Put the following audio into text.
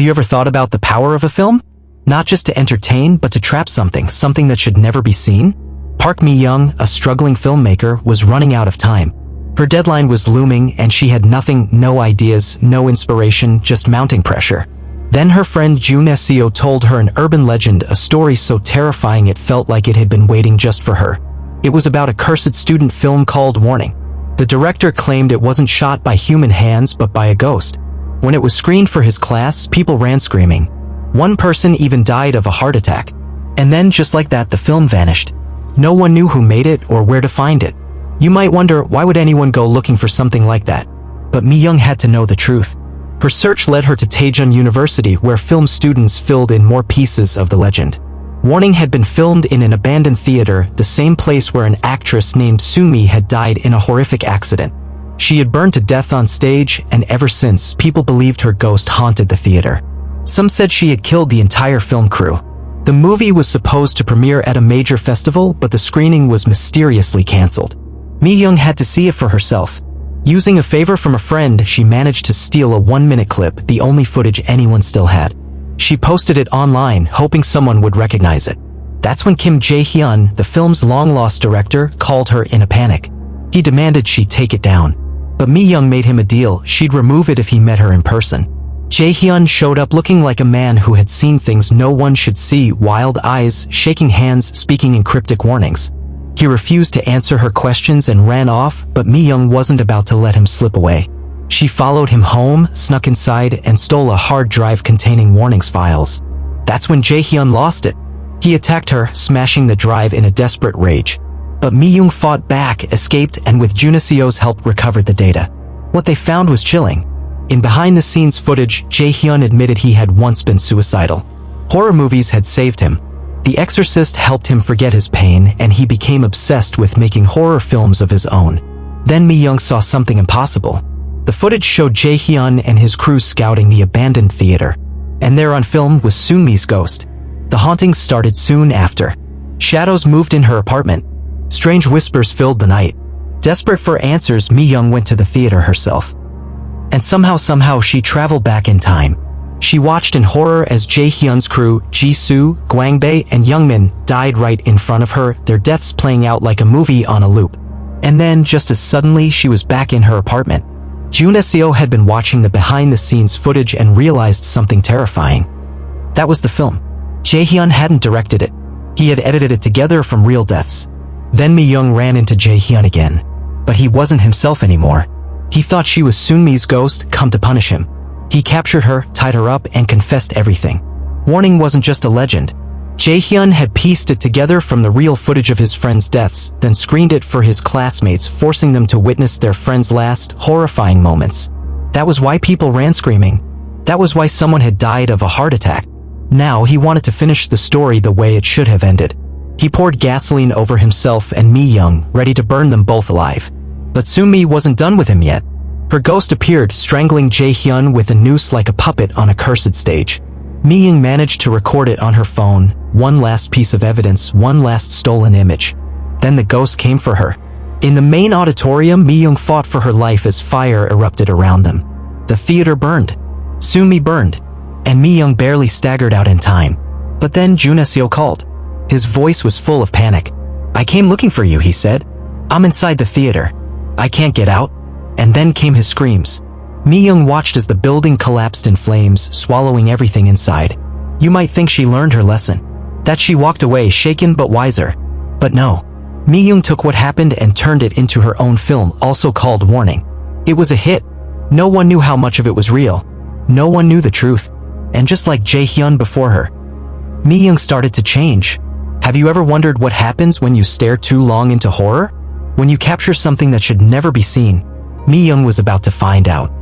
Have you ever thought about the power of a film? Not just to entertain, but to trap something that should never be seen? Park Mi-young, a struggling filmmaker, was running out of time. Her deadline was looming and she had nothing, no ideas, no inspiration, just mounting pressure. Then her friend Jun Seo told her an urban legend, a story so terrifying it felt like it had been waiting just for her. It was about a cursed student film called Warning. The director claimed it wasn't shot by human hands but by a ghost. When it was screened for his class, people ran screaming. One person even died of a heart attack. And then, just like that, the film vanished. No one knew who made it or where to find it. You might wonder, why would anyone go looking for something like that? But Mi-young had to know the truth. Her search led her to Daejeon University, where film students filled in more pieces of the legend. Warning had been filmed in an abandoned theater, the same place where an actress named Sunmi had died in a horrific accident. She had burned to death on stage, and ever since, people believed her ghost haunted the theater. Some said she had killed the entire film crew. The movie was supposed to premiere at a major festival, but the screening was mysteriously cancelled. Mi-young had to see it for herself. Using a favor from a friend, she managed to steal a 1-minute clip, the only footage anyone still had. She posted it online, hoping someone would recognize it. That's when Kim Jae-hyun, the film's long-lost director, called her in a panic. He demanded she take it down. But Mi-young made him a deal, she'd remove it if he met her in person. Jae-hyun showed up looking like a man who had seen things no one should see, wild eyes, shaking hands, speaking in cryptic warnings. He refused to answer her questions and ran off, but Mi-young wasn't about to let him slip away. She followed him home, snuck inside, and stole a hard drive containing warnings files. That's when Jae-hyun lost it. He attacked her, smashing the drive in a desperate rage. But Mi-young fought back, escaped, and with Jun Seo's help recovered the data. What they found was chilling. In behind-the-scenes footage, Jae-hyun admitted he had once been suicidal. Horror movies had saved him. The Exorcist helped him forget his pain, and he became obsessed with making horror films of his own. Then Mi-young saw something impossible. The footage showed Jae-hyun and his crew scouting the abandoned theater. And there on film was Sunmi's ghost. The hauntings started soon after. Shadows moved in her apartment. Strange whispers filled the night. Desperate for answers, Mi-young went to the theater herself. And somehow she traveled back in time. She watched in horror as Jae-hyun's crew, Jisoo, Gwangbei, and Youngmin died right in front of her, their deaths playing out like a movie on a loop. And then, just as suddenly, she was back in her apartment. Jun Seo had been watching the behind-the-scenes footage and realized something terrifying. That was the film. Jae-hyun hadn't directed it. He had edited it together from real deaths. Then Mi-young ran into Jae-hyun again. But he wasn't himself anymore. He thought she was Sunmi's ghost, come to punish him. He captured her, tied her up, and confessed everything. Warning wasn't just a legend. Jae-hyun had pieced it together from the real footage of his friends' deaths, then screened it for his classmates, forcing them to witness their friends' last, horrifying moments. That was why people ran screaming. That was why someone had died of a heart attack. Now he wanted to finish the story the way it should have ended. He poured gasoline over himself and Mi-young, ready to burn them both alive. But Sunmi wasn't done with him yet. Her ghost appeared, strangling Jae-hyun with a noose like a puppet on a cursed stage. Mi-young managed to record it on her phone, one last piece of evidence, one last stolen image. Then the ghost came for her. In the main auditorium, Mi-young fought for her life as fire erupted around them. The theater burned. Sunmi burned. And Mi-young barely staggered out in time. But then Jun Seo called. His voice was full of panic. "I came looking for you," he said. "I'm inside the theater. I can't get out." And then came his screams. Mi-young watched as the building collapsed in flames, swallowing everything inside. You might think she learned her lesson. That she walked away shaken but wiser. But no. Mi-young took what happened and turned it into her own film, also called Warning. It was a hit. No one knew how much of it was real. No one knew the truth. And just like Jae-hyun before her, Mi-young started to change. Have you ever wondered what happens when you stare too long into horror? When you capture something that should never be seen? Mi-young was about to find out.